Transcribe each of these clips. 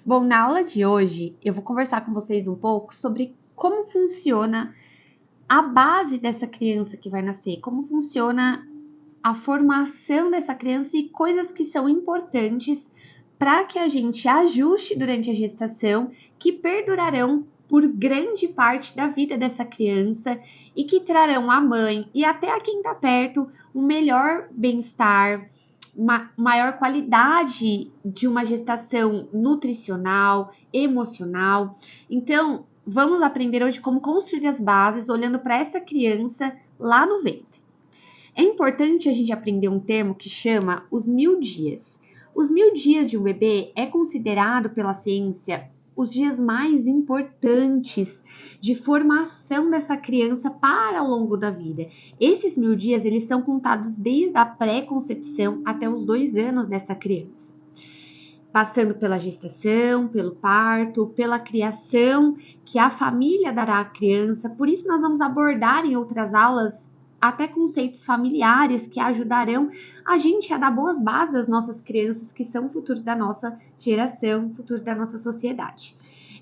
Bom, na aula de hoje eu vou conversar com vocês um pouco sobre como funciona a base dessa criança que vai nascer, como funciona a formação dessa criança e coisas que são importantes para que a gente ajuste durante a gestação, que perdurarão por grande parte da vida dessa criança e que trarão à mãe e até a quem está perto um melhor bem-estar, uma maior qualidade de uma gestação nutricional, emocional. Então, vamos aprender hoje como construir as bases olhando para essa criança lá no ventre. É importante a gente aprender um termo que chama os 1000 dias. Os 1000 dias de um bebê é considerado pela ciência os dias mais importantes de formação dessa criança para ao longo da vida. Esses 1000 dias, eles são contados desde a pré-concepção até os 2 anos dessa criança. Passando pela gestação, pelo parto, pela criação que a família dará à criança. Por isso nós vamos abordar em outras aulas até conceitos familiares que ajudarão a gente a dar boas bases às nossas crianças, que são o futuro da nossa geração, o futuro da nossa sociedade.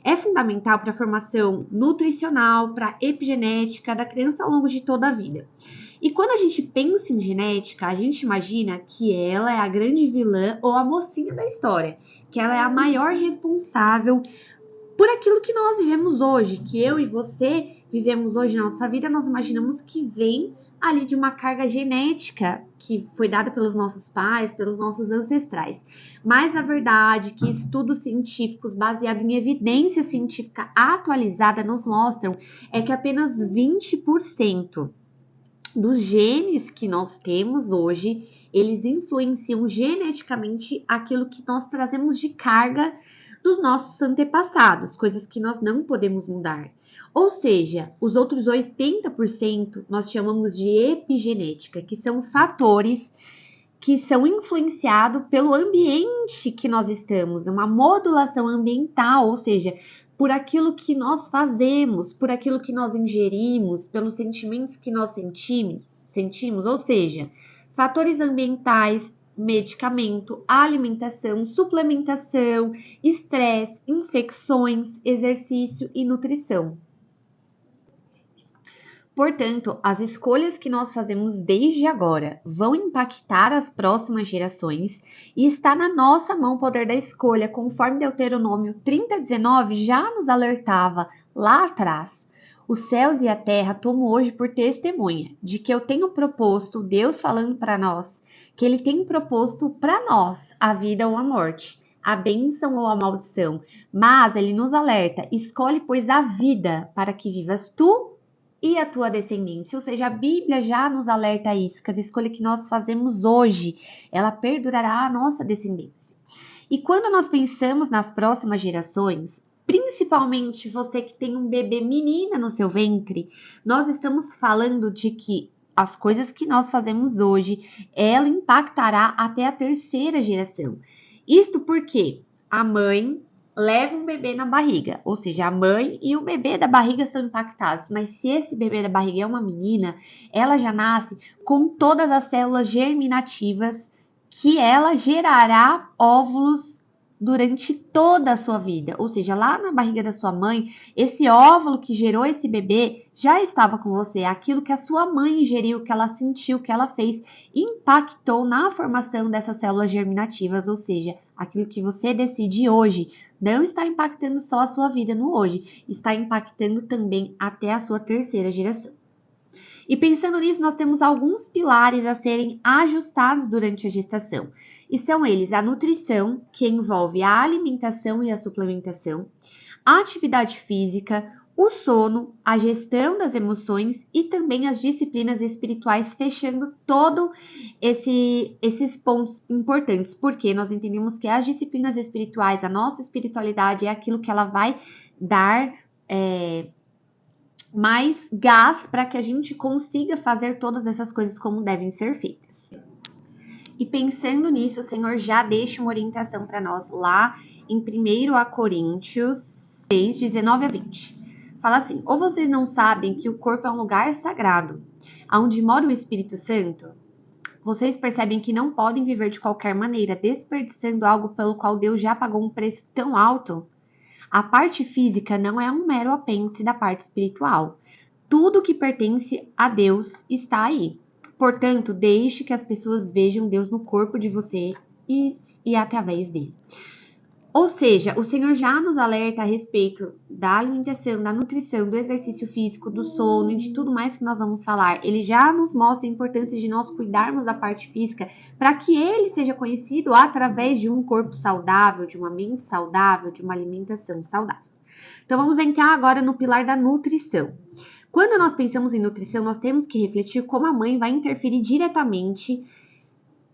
É fundamental para a formação nutricional, para a epigenética da criança ao longo de toda a vida. E quando a gente pensa em genética, a gente imagina que ela é a grande vilã ou a mocinha da história, que ela é a maior responsável por aquilo que nós vivemos hoje, que eu e você vivemos hoje na nossa vida. Nós imaginamos que vem ali de uma carga genética que foi dada pelos nossos pais, pelos nossos ancestrais. Mas a verdade é que estudos científicos baseados em evidência científica atualizada nos mostram é que apenas 20% dos genes que nós temos hoje, eles influenciam geneticamente aquilo que nós trazemos de carga dos nossos antepassados, coisas que nós não podemos mudar. Ou seja, os outros 80% nós chamamos de epigenética, que são fatores que são influenciados pelo ambiente que nós estamos, uma modulação ambiental, ou seja, por aquilo que nós fazemos, por aquilo que nós ingerimos, pelos sentimentos que nós sentimos, ou seja, fatores ambientais, medicamento, alimentação, suplementação, estresse, infecções, exercício e nutrição. Portanto, as escolhas que nós fazemos desde agora vão impactar as próximas gerações e está na nossa mão o poder da escolha, conforme Deuteronômio 30:19 já nos alertava lá atrás. Os céus e a terra tomo hoje por testemunha de que eu tenho proposto, Deus falando para nós, que Ele tem proposto para nós a vida ou a morte, a bênção ou a maldição. Mas Ele nos alerta, escolhe pois a vida para que vivas tu e a tua descendência. Ou seja, a Bíblia já nos alerta isso, que as escolhas que nós fazemos hoje, ela perdurará a nossa descendência. E quando nós pensamos nas próximas gerações, principalmente você que tem um bebê menina no seu ventre, nós estamos falando de que as coisas que nós fazemos hoje, ela impactará até a terceira geração. Isto porque a mãe leva um bebê na barriga, ou seja, a mãe e o bebê da barriga são impactados, mas se esse bebê da barriga é uma menina, ela já nasce com todas as células germinativas que ela gerará óvulos durante toda a sua vida, ou seja, lá na barriga da sua mãe, esse óvulo que gerou esse bebê já estava com você, aquilo que a sua mãe ingeriu, que ela sentiu, que ela fez, impactou na formação dessas células germinativas, ou seja, aquilo que você decide hoje não está impactando só a sua vida no hoje, está impactando também até a sua terceira geração. E pensando nisso, nós temos alguns pilares a serem ajustados durante a gestação. E são eles a nutrição, que envolve a alimentação e a suplementação, a atividade física, o sono, a gestão das emoções e também as disciplinas espirituais, fechando todo esses pontos importantes, porque nós entendemos que as disciplinas espirituais, a nossa espiritualidade é aquilo que ela vai dar mais gás para que a gente consiga fazer todas essas coisas como devem ser feitas. E pensando nisso, o Senhor já deixa uma orientação para nós lá em 1 Coríntios 6, 19 a 20. Fala assim: ou vocês não sabem que o corpo é um lugar sagrado, onde mora o Espírito Santo? Vocês percebem que não podem viver de qualquer maneira, desperdiçando algo pelo qual Deus já pagou um preço tão alto? A parte física não é um mero apêndice da parte espiritual. Tudo que pertence a Deus está aí. Portanto, deixe que as pessoas vejam Deus no corpo de você e através dele. Ou seja, o Senhor já nos alerta a respeito da alimentação, da nutrição, do exercício físico, do sono e de tudo mais que nós vamos falar. Ele já nos mostra a importância de nós cuidarmos da parte física para que ele seja conhecido através de um corpo saudável, de uma mente saudável, de uma alimentação saudável. Então vamos entrar agora no pilar da nutrição. Quando nós pensamos em nutrição, nós temos que refletir como a mãe vai interferir diretamente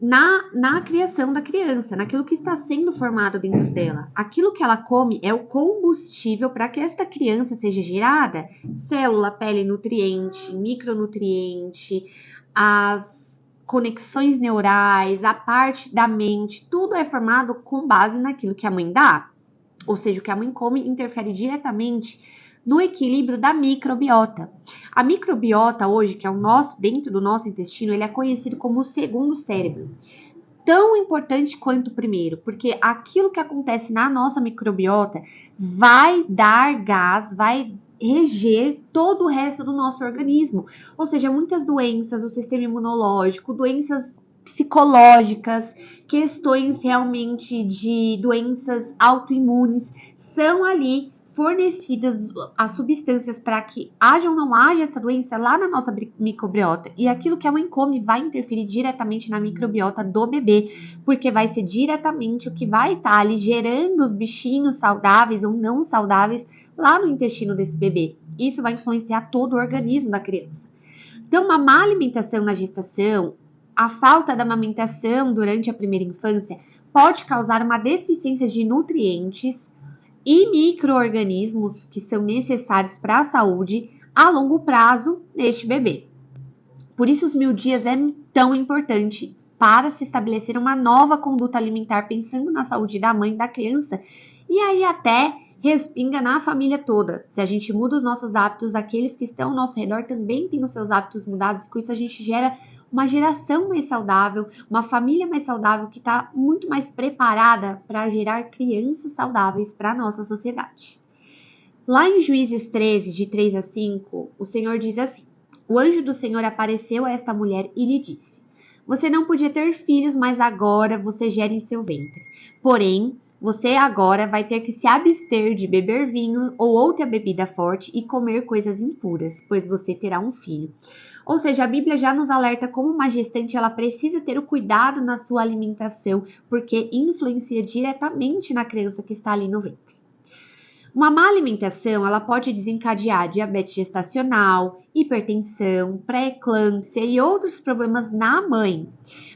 na criação da criança, naquilo que está sendo formado dentro dela. Aquilo que ela come é o combustível para que esta criança seja gerada. Célula, pele, nutriente, micronutriente, as conexões neurais, a parte da mente, tudo é formado com base naquilo que a mãe dá. Ou seja, o que a mãe come interfere diretamente no equilíbrio da microbiota. A microbiota hoje, que é o nosso, dentro do nosso intestino, ele é conhecido como o segundo cérebro. Tão importante quanto o primeiro, porque aquilo que acontece na nossa microbiota vai dar gás, vai reger todo o resto do nosso organismo. Ou seja, muitas doenças do sistema imunológico, doenças psicológicas, questões realmente de doenças autoimunes, são ali fornecidas as substâncias para que haja ou não haja essa doença lá na nossa microbiota. E aquilo que a mãe come vai interferir diretamente na microbiota do bebê, porque vai ser diretamente o que vai estar ali gerando os bichinhos saudáveis ou não saudáveis lá no intestino desse bebê. Isso vai influenciar todo o organismo da criança. Então, uma má alimentação na gestação, a falta da amamentação durante a primeira infância pode causar uma deficiência de nutrientes e micro-organismos que são necessários para a saúde a longo prazo neste bebê. Por isso, os 1000 dias é tão importante para se estabelecer uma nova conduta alimentar pensando na saúde da mãe e da criança, e aí até respinga na família toda. Se a gente muda os nossos hábitos, aqueles que estão ao nosso redor também têm os seus hábitos mudados, com isso a gente gera uma geração mais saudável, uma família mais saudável que está muito mais preparada para gerar crianças saudáveis para a nossa sociedade. Lá em Juízes 13, de 3 a 5, o Senhor diz assim: o anjo do Senhor apareceu a esta mulher e lhe disse: você não podia ter filhos, mas agora você gera em seu ventre. Porém, você agora vai ter que se abster de beber vinho ou outra bebida forte e comer coisas impuras, pois você terá um filho. Ou seja, a Bíblia já nos alerta como uma gestante ela precisa ter o cuidado na sua alimentação, porque influencia diretamente na criança que está ali no ventre. Uma má alimentação ela pode desencadear diabetes gestacional, hipertensão, pré-eclâmpsia e outros problemas na mãe,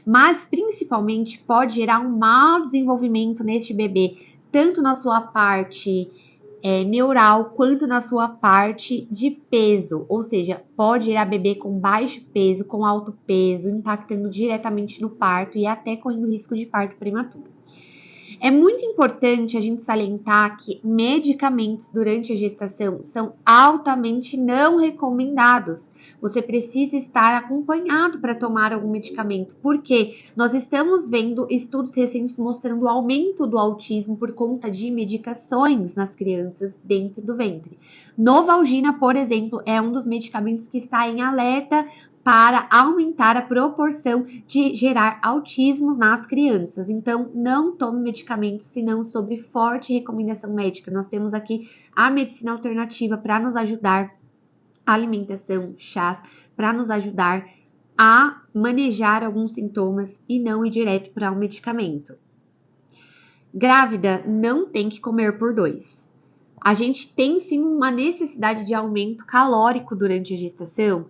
mas principalmente pode gerar um mau desenvolvimento neste bebê, tanto na sua parte neural quanto na sua parte de peso, ou seja, pode gerar bebê com baixo peso, com alto peso, impactando diretamente no parto e até correndo risco de parto prematuro. É muito importante a gente salientar que medicamentos durante a gestação são altamente não recomendados. Você precisa estar acompanhado para tomar algum medicamento, porque nós estamos vendo estudos recentes mostrando o aumento do autismo por conta de medicações nas crianças dentro do ventre. Novalgina, por exemplo, é um dos medicamentos que está em alerta para aumentar a proporção de gerar autismos nas crianças. Então, não tome medicamentos senão sobre forte recomendação médica. Nós temos aqui a medicina alternativa para nos ajudar, a alimentação, chás, para nos ajudar a manejar alguns sintomas e não ir direto para um medicamento. Grávida não tem que comer por 2. A gente tem sim uma necessidade de aumento calórico durante a gestação,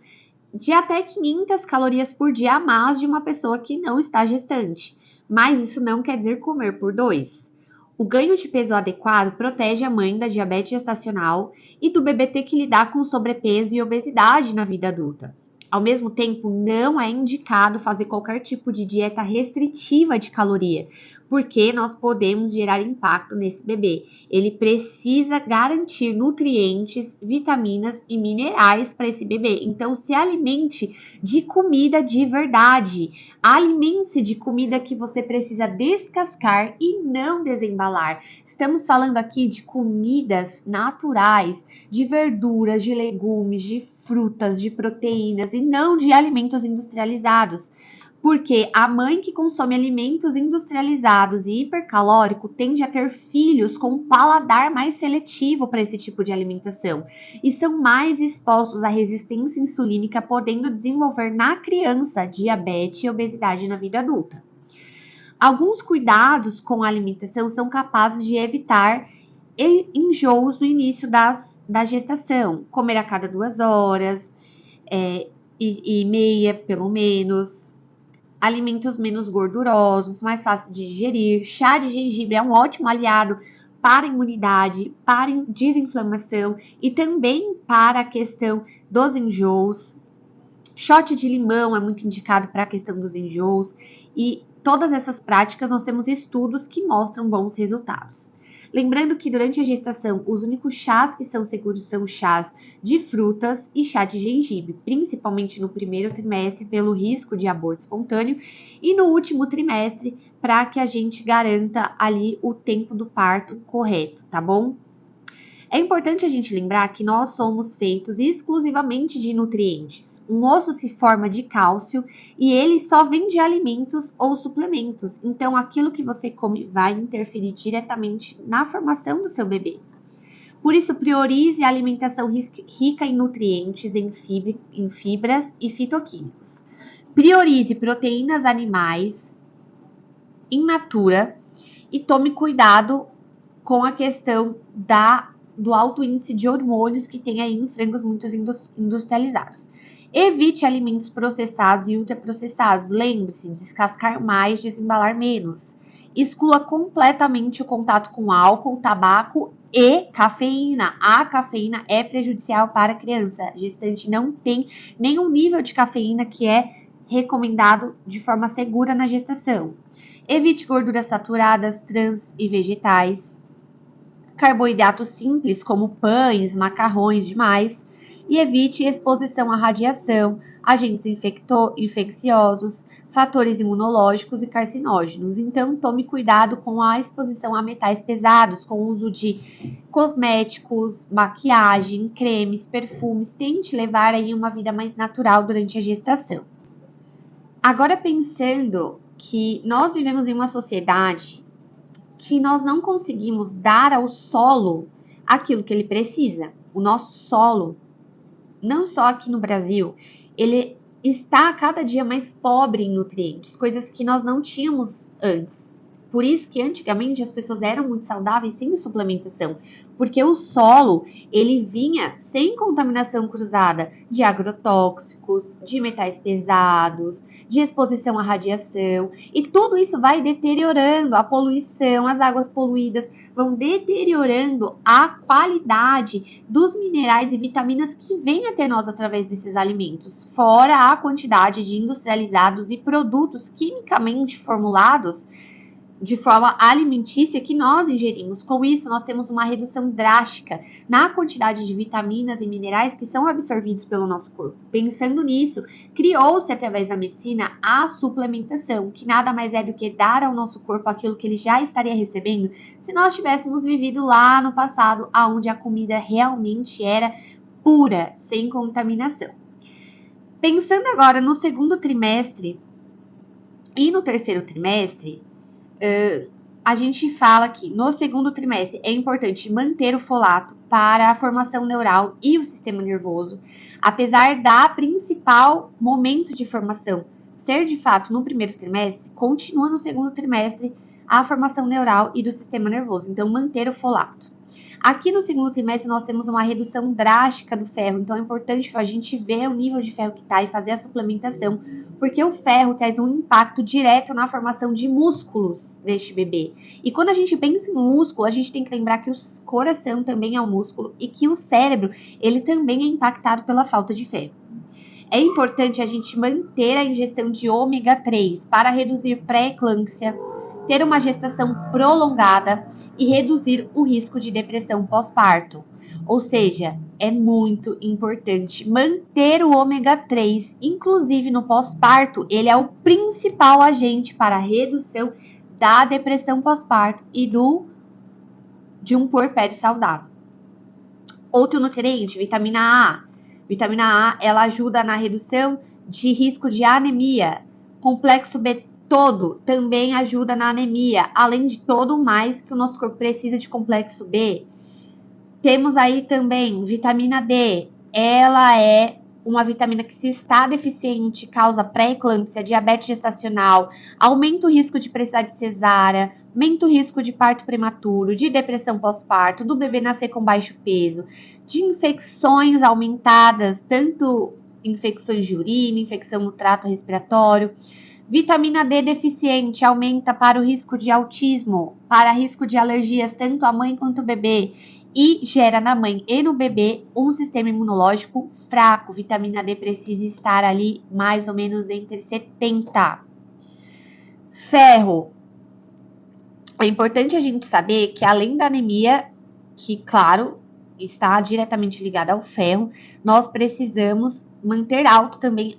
de até 500 calorias por dia a mais de uma pessoa que não está gestante. Mas isso não quer dizer comer por 2. O ganho de peso adequado protege a mãe da diabetes gestacional e do bebê ter que lidar com sobrepeso e obesidade na vida adulta. Ao mesmo tempo, não é indicado fazer qualquer tipo de dieta restritiva de caloria, porque nós podemos gerar impacto nesse bebê. Ele precisa garantir nutrientes, vitaminas e minerais para esse bebê. Então, se alimente de comida de verdade. Alimente-se de comida que você precisa descascar e não desembalar. Estamos falando aqui de comidas naturais, de verduras, de legumes, de frutas, de proteínas e não de alimentos industrializados. Porque a mãe que consome alimentos industrializados e hipercalórico tende a ter filhos com um paladar mais seletivo para esse tipo de alimentação e são mais expostos à resistência insulínica, podendo desenvolver na criança diabetes e obesidade na vida adulta. Alguns cuidados com a alimentação são capazes de evitar enjoos no início da gestação, comer a cada 2 horas e meia, pelo menos. Alimentos menos gordurosos, mais fácil de digerir. Chá de gengibre é um ótimo aliado para a imunidade, para a desinflamação e também para a questão dos enjoos. Shot de limão é muito indicado para a questão dos enjoos e todas essas práticas nós temos estudos que mostram bons resultados. Lembrando que durante a gestação, os únicos chás que são seguros são chás de frutas e chá de gengibre, principalmente no primeiro trimestre pelo risco de aborto espontâneo e no último trimestre para que a gente garanta ali o tempo do parto correto, tá bom? É importante a gente lembrar que nós somos feitos exclusivamente de nutrientes. Um osso se forma de cálcio e ele só vem de alimentos ou suplementos. Então, aquilo que você come vai interferir diretamente na formação do seu bebê. Por isso, priorize a alimentação rica em nutrientes, em fibras e fitoquímicos. Priorize proteínas animais in natura e tome cuidado com a questão do alto índice de hormônios que tem aí em frangos muito industrializados. Evite alimentos processados e ultraprocessados. Lembre-se, descascar mais, desembalar menos. Exclua completamente o contato com álcool, tabaco e cafeína. A cafeína é prejudicial para a criança. A gestante não tem nenhum nível de cafeína que é recomendado de forma segura na gestação. Evite gorduras saturadas, trans e vegetais. Carboidratos simples como pães, macarrões demais e evite exposição à radiação, agentes infecciosos, fatores imunológicos e carcinógenos. Então, tome cuidado com a exposição a metais pesados, com o uso de cosméticos, maquiagem, cremes, perfumes. Tente levar aí uma vida mais natural durante a gestação. Agora, pensando que nós vivemos em uma sociedade que nós não conseguimos dar ao solo aquilo que ele precisa. O nosso solo, não só aqui no Brasil, ele está a cada dia mais pobre em nutrientes, coisas que nós não tínhamos antes. Por isso que antigamente as pessoas eram muito saudáveis sem suplementação, porque o solo, ele vinha sem contaminação cruzada de agrotóxicos, de metais pesados, de exposição à radiação, e tudo isso vai deteriorando a poluição, as águas poluídas vão deteriorando a qualidade dos minerais e vitaminas que vêm até nós através desses alimentos, fora a quantidade de industrializados e produtos quimicamente formulados de forma alimentícia que nós ingerimos. Com isso, nós temos uma redução drástica na quantidade de vitaminas e minerais que são absorvidos pelo nosso corpo. Pensando nisso, criou-se através da medicina a suplementação, que nada mais é do que dar ao nosso corpo aquilo que ele já estaria recebendo se nós tivéssemos vivido lá no passado, onde a comida realmente era pura, sem contaminação. Pensando agora no segundo trimestre e no terceiro trimestre, a gente fala que no segundo trimestre é importante manter o folato para a formação neural e o sistema nervoso, apesar da principal momento de formação ser de fato no primeiro trimestre, continua no segundo trimestre a formação neural e do sistema nervoso, então manter o folato. Aqui no segundo trimestre nós temos uma redução drástica do ferro, então é importante a gente ver o nível de ferro que está e fazer a suplementação, porque o ferro traz um impacto direto na formação de músculos deste bebê. E quando a gente pensa em músculo, a gente tem que lembrar que o coração também é um músculo e que o cérebro, ele também é impactado pela falta de ferro. É importante a gente manter a ingestão de ômega 3 para reduzir pré-eclâmpsia, ter uma gestação prolongada e reduzir o risco de depressão pós-parto. Ou seja, é muito importante manter o ômega 3, inclusive no pós-parto, ele é o principal agente para a redução da depressão pós-parto e de um puerpério saudável. Outro nutriente, vitamina A. Vitamina A, ela ajuda na redução de risco de anemia. Complexo B todo também ajuda na anemia, além de todo o mais que o nosso corpo precisa de complexo B. Temos aí também vitamina D. Ela é uma vitamina que, se está deficiente, causa pré-eclâmpsia, diabetes gestacional, aumenta o risco de precisar de cesárea, aumenta o risco de parto prematuro, de depressão pós-parto, do bebê nascer com baixo peso, de infecções aumentadas, tanto infecções de urina, infecção no trato respiratório. Vitamina D deficiente aumenta para o risco de autismo, para risco de alergias, tanto a mãe quanto o bebê, e gera na mãe e no bebê um sistema imunológico fraco. Vitamina D precisa estar ali mais ou menos entre 70. Ferro. É importante a gente saber que, além da anemia, que, claro, está diretamente ligada ao ferro, nós precisamos manter alto também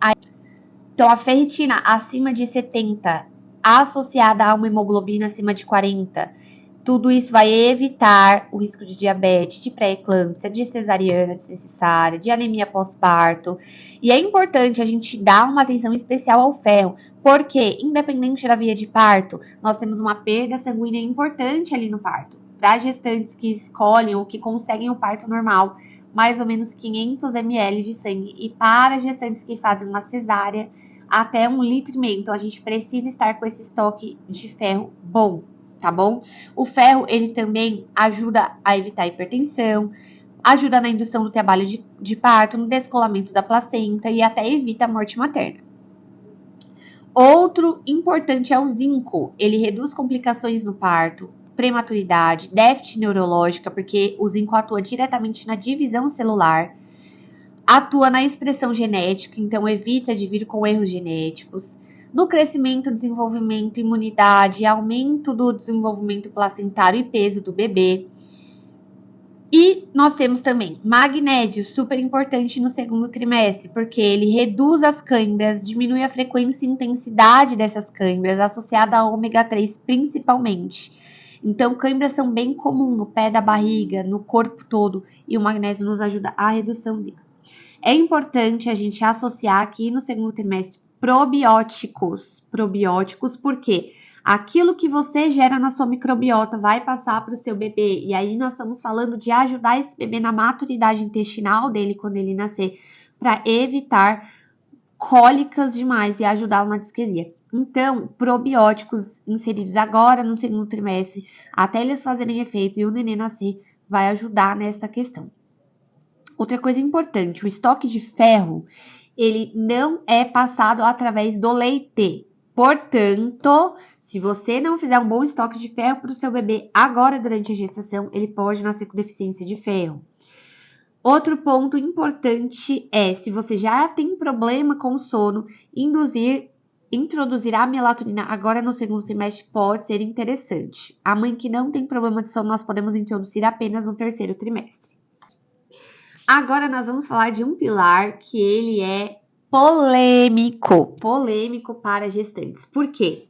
Então, a ferritina acima de 70, associada a uma hemoglobina acima de 40, tudo isso vai evitar o risco de diabetes, de pré-eclâmpsia, de cesariana desnecessária, de anemia pós-parto. E é importante a gente dar uma atenção especial ao ferro, porque, independente da via de parto, nós temos uma perda sanguínea importante ali no parto. Para gestantes que escolhem ou que conseguem o parto normal, mais ou menos 500 ml de sangue. E para gestantes que fazem uma cesárea, até 1,5 litro. Então, a gente precisa estar com esse estoque de ferro bom, tá bom? O ferro, ele também ajuda a evitar a hipertensão, ajuda na indução do trabalho de parto, no descolamento da placenta e até evita a morte materna. Outro importante é o zinco. Ele reduz complicações no parto, prematuridade, déficit neurológica, porque o zinco atua diretamente na divisão celular, atua na expressão genética, então evita de vir com erros genéticos, no crescimento, desenvolvimento, imunidade, aumento do desenvolvimento placentário e peso do bebê. E nós temos também magnésio, super importante no segundo trimestre, porque ele reduz as câimbras, diminui a frequência e intensidade dessas câimbras, associada a ômega 3 principalmente. Então, câimbras são bem comuns no pé da barriga, no corpo todo, e o magnésio nos ajuda à redução dele. É importante a gente associar aqui no segundo trimestre probióticos. Probióticos, porque aquilo que você gera na sua microbiota vai passar para o seu bebê. E aí nós estamos falando de ajudar esse bebê na maturidade intestinal dele quando ele nascer, para evitar cólicas demais e ajudá-lo na disquesia. Então, probióticos inseridos agora no segundo trimestre, até eles fazerem efeito e o neném nascer, vai ajudar nessa questão. Outra coisa importante, o estoque de ferro, ele não é passado através do leite. Portanto, se você não fizer um bom estoque de ferro para o seu bebê agora durante a gestação, ele pode nascer com deficiência de ferro. Outro ponto importante é, se você já tem problema com o sono, introduzir a melatonina agora no segundo trimestre pode ser interessante. A mãe que não tem problema de sono, nós podemos introduzir apenas no terceiro trimestre. Agora nós vamos falar de um pilar que ele é polêmico para gestantes. Por quê?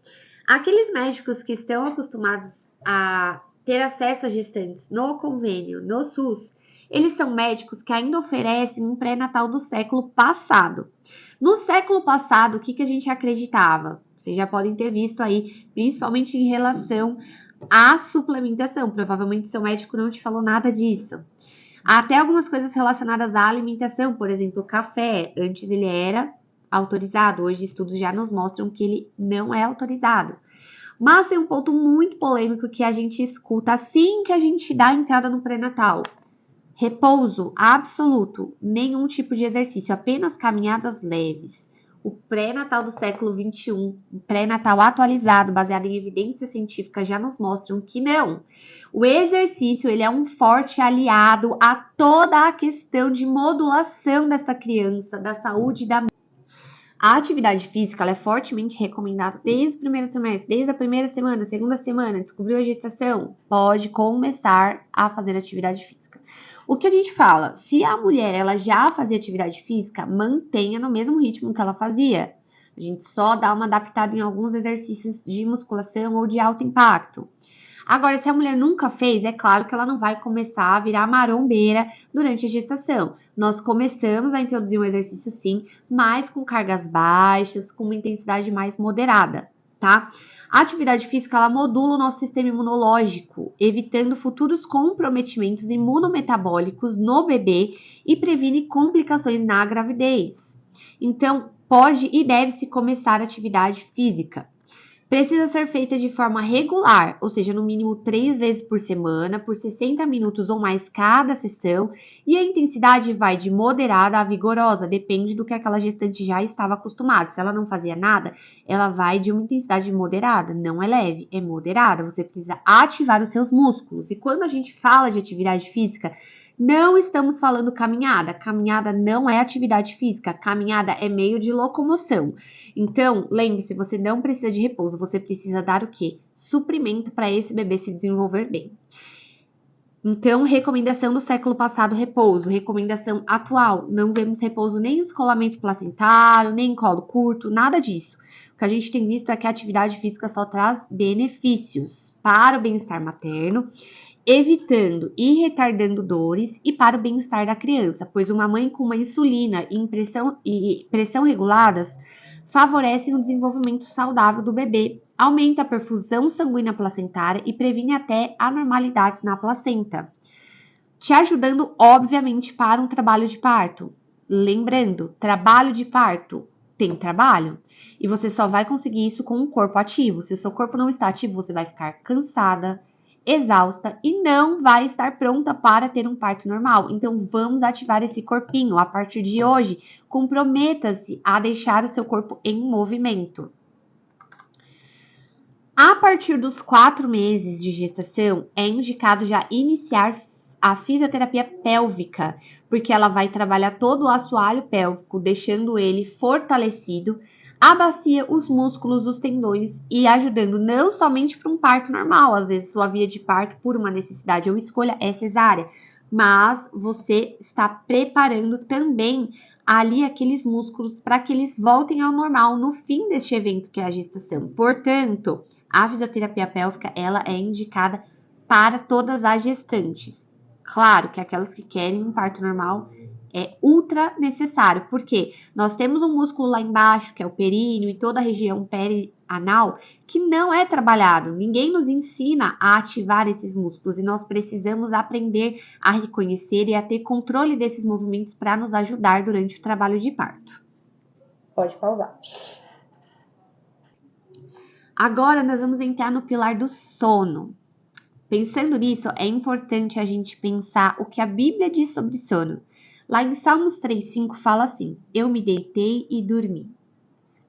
Aqueles médicos que estão acostumados a ter acesso a gestantes no convênio, no SUS, eles são médicos que ainda oferecem um pré-natal do século passado. No século passado, o que a gente acreditava? Vocês já podem ter visto aí, principalmente em relação à suplementação. Provavelmente seu médico não te falou nada disso. Há até algumas coisas relacionadas à alimentação, por exemplo, o café. Antes ele era autorizado, hoje estudos já nos mostram que ele não é autorizado. Mas tem um ponto muito polêmico que a gente escuta assim que a gente dá a entrada no pré-natal. Repouso absoluto, nenhum tipo de exercício, apenas caminhadas leves. O pré-natal do século XXI, o pré-natal atualizado, baseado em evidência científica, já nos mostram que não. O exercício, ele é um forte aliado a toda a questão de modulação dessa criança, da saúde da A atividade física ela é fortemente recomendada desde o primeiro trimestre, desde a primeira semana, segunda semana, descobriu a gestação, pode começar a fazer atividade física. O que a gente fala? Se a mulher ela já fazia atividade física, mantenha no mesmo ritmo que ela fazia. A gente só dá uma adaptada em alguns exercícios de musculação ou de alto impacto. Agora, se a mulher nunca fez, é claro que ela não vai começar a virar marombeira durante a gestação. Nós começamos a introduzir um exercício sim, mas com cargas baixas, com uma intensidade mais moderada, tá? A atividade física, ela modula o nosso sistema imunológico, evitando futuros comprometimentos imunometabólicos no bebê e previne complicações na gravidez. Então, pode e deve-se começar a atividade física. Precisa ser feita de forma regular, ou seja, no mínimo 3 vezes por semana, por 60 minutos ou mais cada sessão, e a intensidade vai de moderada a vigorosa, depende do que aquela gestante já estava acostumada. Se ela não fazia nada, ela vai de uma intensidade moderada, não é leve, é moderada. Você precisa ativar os seus músculos. E quando a gente fala de atividade física, não estamos falando caminhada. Caminhada não é atividade física, caminhada é meio de locomoção. Então, lembre-se, você não precisa de repouso, você precisa dar o quê? Suprimento para esse bebê se desenvolver bem. Então, recomendação do século passado, repouso. Recomendação atual, não vemos repouso nem em escolamento placentário, nem em colo curto, nada disso. O que a gente tem visto é que a atividade física só traz benefícios para o bem-estar materno, evitando e retardando dores e para o bem-estar da criança, pois uma mãe com uma insulina e pressão reguladas favorecem o desenvolvimento saudável do bebê, aumenta a perfusão sanguínea placentária e previne até anormalidades na placenta, te ajudando, obviamente, para um trabalho de parto. Lembrando, trabalho de parto tem trabalho e você só vai conseguir isso com um corpo ativo. Se o seu corpo não está ativo, você vai ficar cansada, exausta e não vai estar pronta para ter um parto normal. Então, vamos ativar esse corpinho. A partir de hoje, comprometa-se a deixar o seu corpo em movimento. A partir dos 4 meses de gestação, é indicado já iniciar a fisioterapia pélvica, porque ela vai trabalhar todo o assoalho pélvico, deixando ele fortalecido, a bacia, os músculos, os tendões e ajudando não somente para um parto normal, às vezes sua via de parto por uma necessidade ou escolha é cesárea, mas você está preparando também ali aqueles músculos para que eles voltem ao normal no fim deste evento que é a gestação. Portanto, a fisioterapia pélvica ela é indicada para todas as gestantes. Claro que aquelas que querem um parto normal é ultra necessário, porque nós temos um músculo lá embaixo, que é o períneo, e toda a região perianal, que não é trabalhado. Ninguém nos ensina a ativar esses músculos e nós precisamos aprender a reconhecer e a ter controle desses movimentos para nos ajudar durante o trabalho de parto. Pode pausar. Agora nós vamos entrar no pilar do sono. Pensando nisso, é importante a gente pensar o que a Bíblia diz sobre sono. Lá em Salmos 3,5 fala assim: eu me deitei e dormi.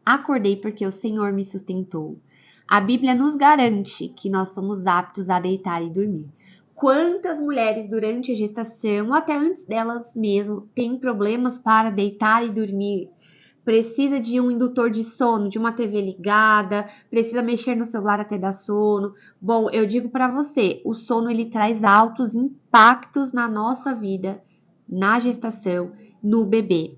Acordei porque o Senhor me sustentou. A Bíblia nos garante que nós somos aptos a deitar e dormir. Quantas mulheres durante a gestação, ou até antes delas mesmo, têm problemas para deitar e dormir? Precisa de um indutor de sono, de uma TV ligada, precisa mexer no celular até dar sono. Bom, eu digo para você, o sono ele traz altos impactos na nossa vida, na gestação, no bebê.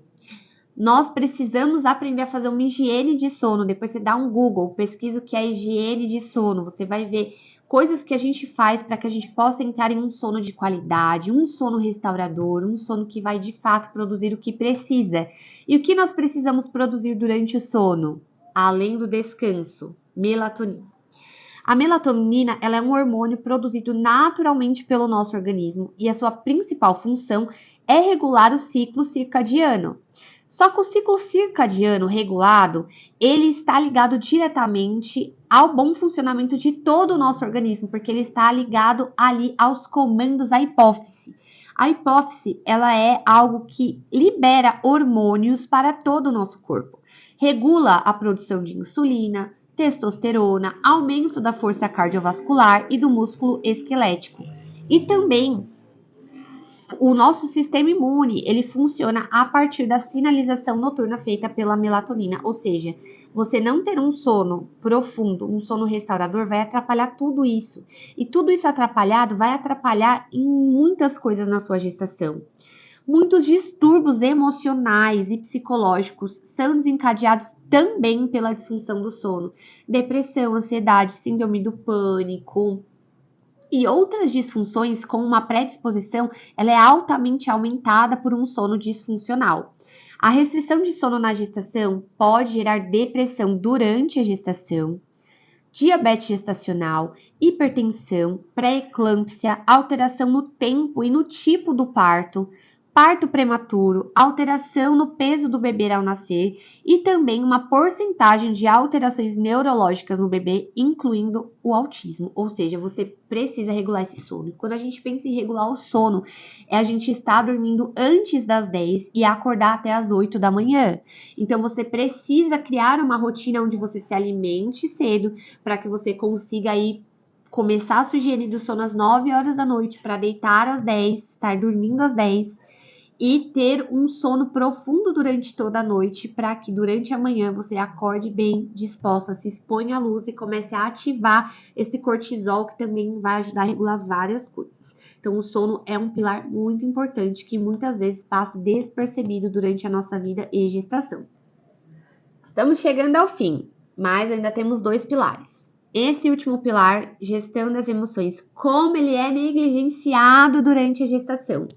Nós precisamos aprender a fazer uma higiene de sono. Depois você dá um Google, pesquisa o que é higiene de sono. Você vai ver coisas que a gente faz para que a gente possa entrar em um sono de qualidade, um sono restaurador, um sono que vai de fato produzir o que precisa. E o que nós precisamos produzir durante o sono? Além do descanso, melatonina. A melatonina ela é um hormônio produzido naturalmente pelo nosso organismo e a sua principal função é regular o ciclo circadiano. Só que o ciclo circadiano regulado, ele está ligado diretamente ao bom funcionamento de todo o nosso organismo, porque ele está ligado ali aos comandos da hipófise. A hipófise, ela é algo que libera hormônios para todo o nosso corpo. Regula a produção de insulina, testosterona, aumento da força cardiovascular e do músculo esquelético. E também o nosso sistema imune, ele funciona a partir da sinalização noturna feita pela melatonina, ou seja, você não ter um sono profundo, um sono restaurador, vai atrapalhar tudo isso. E tudo isso atrapalhado vai atrapalhar em muitas coisas na sua gestação. Muitos distúrbios emocionais e psicológicos são desencadeados também pela disfunção do sono. Depressão, ansiedade, síndrome do pânico e outras disfunções com uma predisposição, ela é altamente aumentada por um sono disfuncional. A restrição de sono na gestação pode gerar depressão durante a gestação, diabetes gestacional, hipertensão, pré-eclâmpsia, alteração no tempo e no tipo do parto, parto prematuro, alteração no peso do bebê ao nascer e também uma porcentagem de alterações neurológicas no bebê, incluindo o autismo. Ou seja, você precisa regular esse sono. Quando a gente pensa em regular o sono, é a gente estar dormindo antes das 10 e acordar até as 8 da manhã. Então, você precisa criar uma rotina onde você se alimente cedo para que você consiga aí começar a sua higiene do sono às 9 horas da noite para deitar às 10, estar dormindo às 10 e ter um sono profundo durante toda a noite para que durante a manhã você acorde bem disposta, se exponha à luz e comece a ativar esse cortisol que também vai ajudar a regular várias coisas. Então, o sono é um pilar muito importante que muitas vezes passa despercebido durante a nossa vida e gestação. Estamos chegando ao fim, mas ainda temos 2 pilares. Esse último pilar, gestão das emoções, como ele é negligenciado durante a gestação.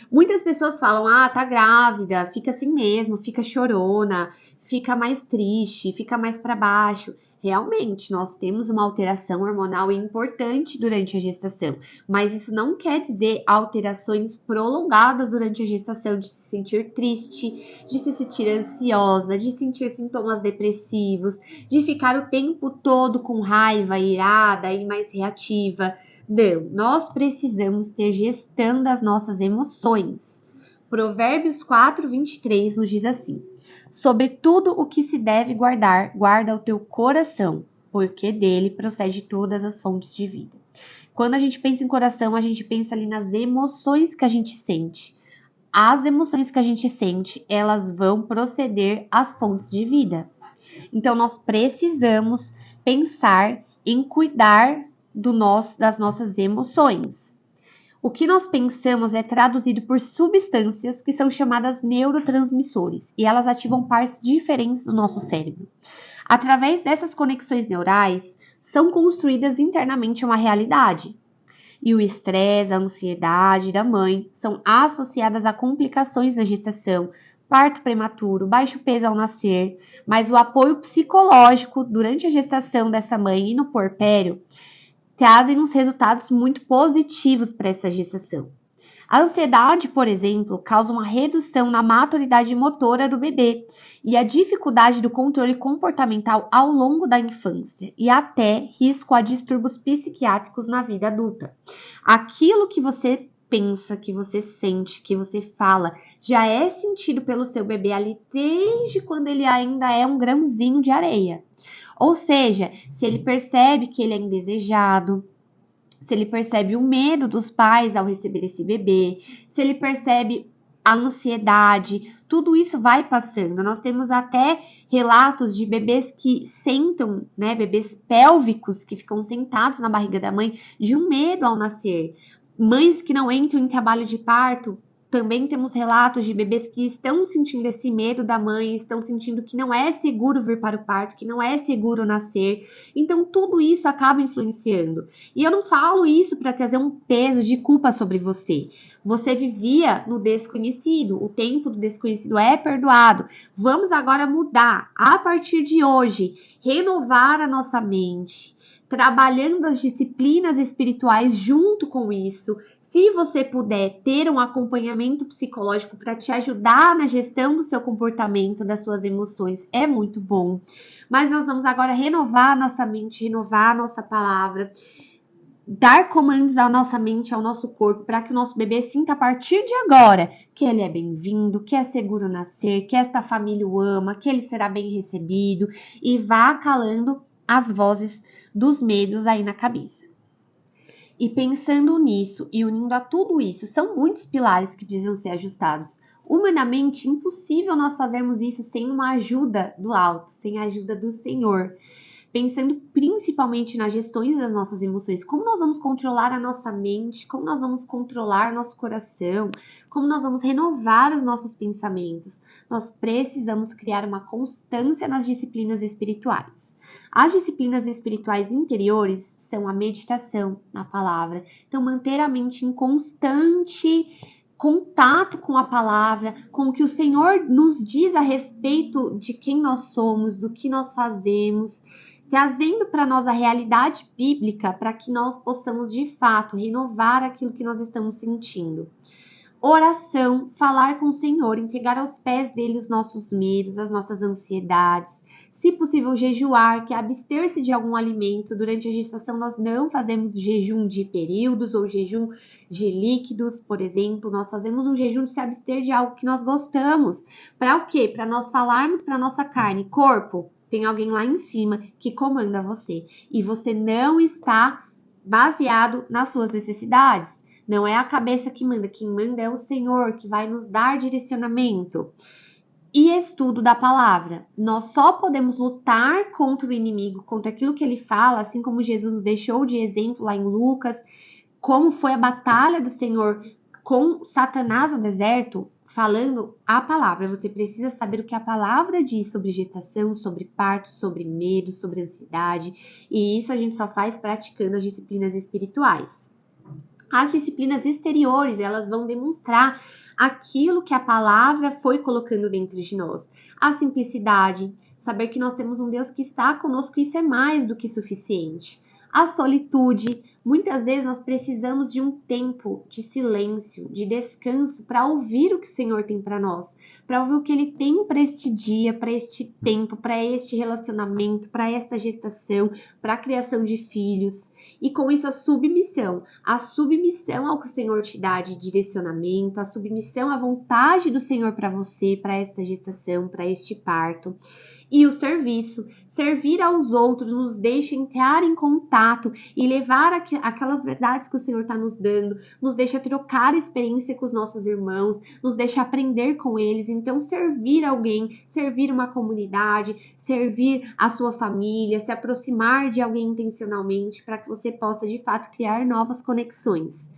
Muitas pessoas falam, tá grávida, fica assim mesmo, fica chorona, fica mais triste, fica mais para baixo. Realmente, nós temos uma alteração hormonal importante durante a gestação, mas isso não quer dizer alterações prolongadas durante a gestação, de se sentir triste, de se sentir ansiosa, de sentir sintomas depressivos, de ficar o tempo todo com raiva, irada e mais reativa. Não, nós precisamos ter gestão das nossas emoções. Provérbios 4:23 nos diz assim: sobre tudo o que se deve guardar, guarda o teu coração, porque dele procede todas as fontes de vida. Quando a gente pensa em coração, a gente pensa ali nas emoções que a gente sente. As emoções que a gente sente, elas vão proceder às fontes de vida. Então, nós precisamos pensar em cuidar das nossas emoções. O que nós pensamos é traduzido por substâncias que são chamadas neurotransmissores e elas ativam partes diferentes do nosso cérebro. Através dessas conexões neurais, são construídas internamente uma realidade. E o estresse, a ansiedade da mãe são associadas a complicações na gestação, parto prematuro, baixo peso ao nascer, mas o apoio psicológico durante a gestação dessa mãe e no puerpério trazem uns resultados muito positivos para essa gestação. A ansiedade, por exemplo, causa uma redução na maturidade motora do bebê e a dificuldade do controle comportamental ao longo da infância e até risco a distúrbios psiquiátricos na vida adulta. Aquilo que você pensa, que você sente, que você fala, já é sentido pelo seu bebê ali desde quando ele ainda é um grãozinho de areia. Ou seja, se ele percebe que ele é indesejado, se ele percebe o medo dos pais ao receber esse bebê, se ele percebe a ansiedade, tudo isso vai passando. Nós temos até relatos de bebês que sentam, né, bebês pélvicos que ficam sentados na barriga da mãe de um medo ao nascer. Mães que não entram em trabalho de parto, também temos relatos de bebês que estão sentindo esse medo da mãe, estão sentindo que não é seguro vir para o parto, que não é seguro nascer. Então, tudo isso acaba influenciando. E eu não falo isso para trazer um peso de culpa sobre você. Você vivia no desconhecido, o tempo do desconhecido é perdoado. Vamos agora mudar, a partir de hoje, renovar a nossa mente, trabalhando as disciplinas espirituais junto com isso. Se você puder ter um acompanhamento psicológico para te ajudar na gestão do seu comportamento, das suas emoções, é muito bom. Mas nós vamos agora renovar a nossa mente, renovar a nossa palavra, dar comandos à nossa mente, ao nosso corpo, para que o nosso bebê sinta a partir de agora que ele é bem-vindo, que é seguro nascer, que esta família o ama, que ele será bem recebido e vá calando as vozes dos medos aí na cabeça. E pensando nisso e unindo a tudo isso, são muitos pilares que precisam ser ajustados. Humanamente, impossível nós fazermos isso sem uma ajuda do alto, sem a ajuda do Senhor. Pensando principalmente nas gestões das nossas emoções, como nós vamos controlar a nossa mente, como nós vamos controlar nosso coração, como nós vamos renovar os nossos pensamentos. Nós precisamos criar uma constância nas disciplinas espirituais. As disciplinas espirituais interiores são a meditação na palavra. Então, manter a mente em constante contato com a palavra, com o que o Senhor nos diz a respeito de quem nós somos, do que nós fazemos, trazendo para nós a realidade bíblica para que nós possamos de fato renovar aquilo que nós estamos sentindo. Oração, falar com o Senhor, entregar aos pés dele os nossos medos, as nossas ansiedades. Se possível, jejuar, que é abster-se de algum alimento. Durante a gestação, nós não fazemos jejum de períodos ou jejum de líquidos, por exemplo. Nós fazemos um jejum de se abster de algo que nós gostamos. Para o quê? Para nós falarmos para a nossa carne, corpo. Tem alguém lá em cima que comanda você. E você não está baseado nas suas necessidades. Não é a cabeça que manda. Quem manda é o Senhor, que vai nos dar direcionamento. E estudo da palavra. Nós só podemos lutar contra o inimigo, contra aquilo que ele fala, assim como Jesus nos deixou de exemplo lá em Lucas, como foi a batalha do Senhor com Satanás no deserto, falando a palavra. Você precisa saber o que a palavra diz sobre gestação, sobre parto, sobre medo, sobre ansiedade. E isso a gente só faz praticando as disciplinas espirituais. As disciplinas exteriores, elas vão demonstrar aquilo que a palavra foi colocando dentro de nós. A simplicidade, saber que nós temos um Deus que está conosco, isso é mais do que suficiente. A solitude, muitas vezes nós precisamos de um tempo de silêncio, de descanso, para ouvir o que o Senhor tem para nós, para ouvir o que Ele tem para este dia, para este tempo, para este relacionamento, para esta gestação, para a criação de filhos. E com isso a submissão ao que o Senhor te dá de direcionamento, a submissão à vontade do Senhor para você, para essa gestação, para este parto. E o serviço, servir aos outros, nos deixa entrar em contato e levar aquelas verdades que o Senhor está nos dando, nos deixa trocar experiência com os nossos irmãos, nos deixa aprender com eles. Então, servir alguém, servir uma comunidade, servir a sua família, se aproximar de alguém intencionalmente para que você possa, de fato, criar novas conexões.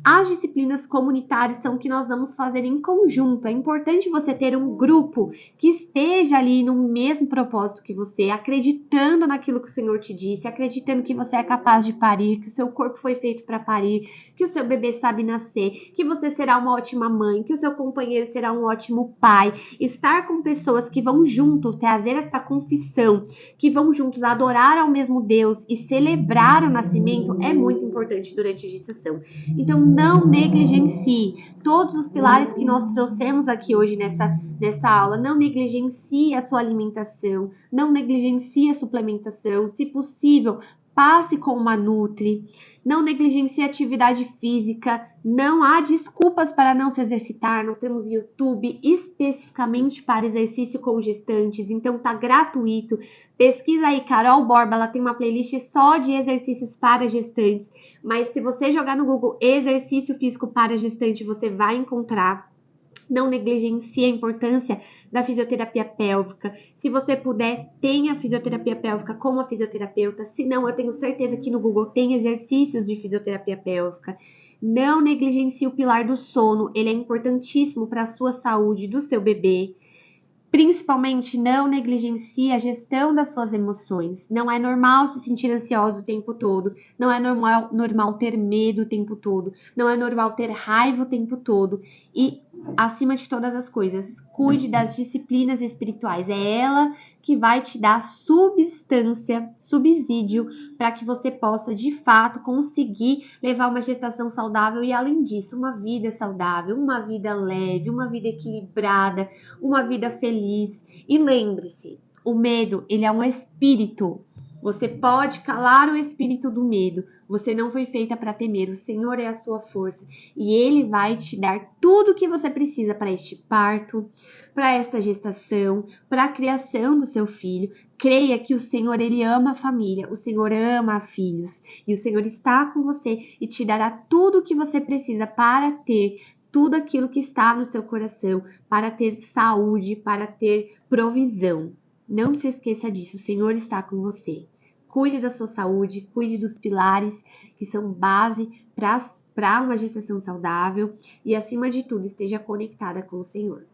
As disciplinas comunitárias são o que nós vamos fazer em conjunto. É importante você ter um grupo que esteja ali no mesmo propósito que você, acreditando naquilo que o Senhor te disse, acreditando que você é capaz de parir, que o seu corpo foi feito para parir, que o seu bebê sabe nascer, que você será uma ótima mãe, que o seu companheiro será um ótimo pai. Estar com pessoas que vão juntos trazer essa confissão, que vão juntos adorar ao mesmo Deus e celebrar o nascimento é muito importante durante a gestação. Então, não negligencie todos os pilares que nós trouxemos aqui hoje nessa aula. Não negligencie a sua alimentação, não negligencie a suplementação. Se possível, passe com uma Nutri. Não negligencie a atividade física. Não há desculpas para não se exercitar. Nós temos YouTube especificamente para exercício com gestantes, então tá gratuito. Pesquisa aí, Carol Borba, ela tem uma playlist só de exercícios para gestantes. Mas se você jogar no Google exercício físico para gestante, você vai encontrar. Não negligencie a importância da fisioterapia pélvica. Se você puder, tenha fisioterapia pélvica com uma fisioterapeuta. Se não, eu tenho certeza que no Google tem exercícios de fisioterapia pélvica. Não negligencie o pilar do sono. Ele é importantíssimo para a sua saúde, do seu bebê. Principalmente, não negligencie a gestão das suas emoções. Não é normal se sentir ansioso o tempo todo. Não é normal ter medo o tempo todo. Não é normal ter raiva o tempo todo. E, acima de todas as coisas, cuide das disciplinas espirituais. É ela que vai te dar subsídio, para que você possa, de fato, conseguir levar uma gestação saudável e, além disso, uma vida saudável, uma vida leve, uma vida equilibrada, uma vida feliz. E lembre-se, o medo, ele é um espírito. Você pode calar o espírito do medo. Você não foi feita para temer. O Senhor é a sua força. E Ele vai te dar tudo o que você precisa para este parto, para esta gestação, para a criação do seu filho. Creia que o Senhor, Ele ama a família, o Senhor ama filhos, e o Senhor está com você e te dará tudo o que você precisa para ter tudo aquilo que está no seu coração, para ter saúde, para ter provisão. Não se esqueça disso, o Senhor está com você. Cuide da sua saúde, cuide dos pilares que são base para uma gestação saudável e, acima de tudo, esteja conectada com o Senhor.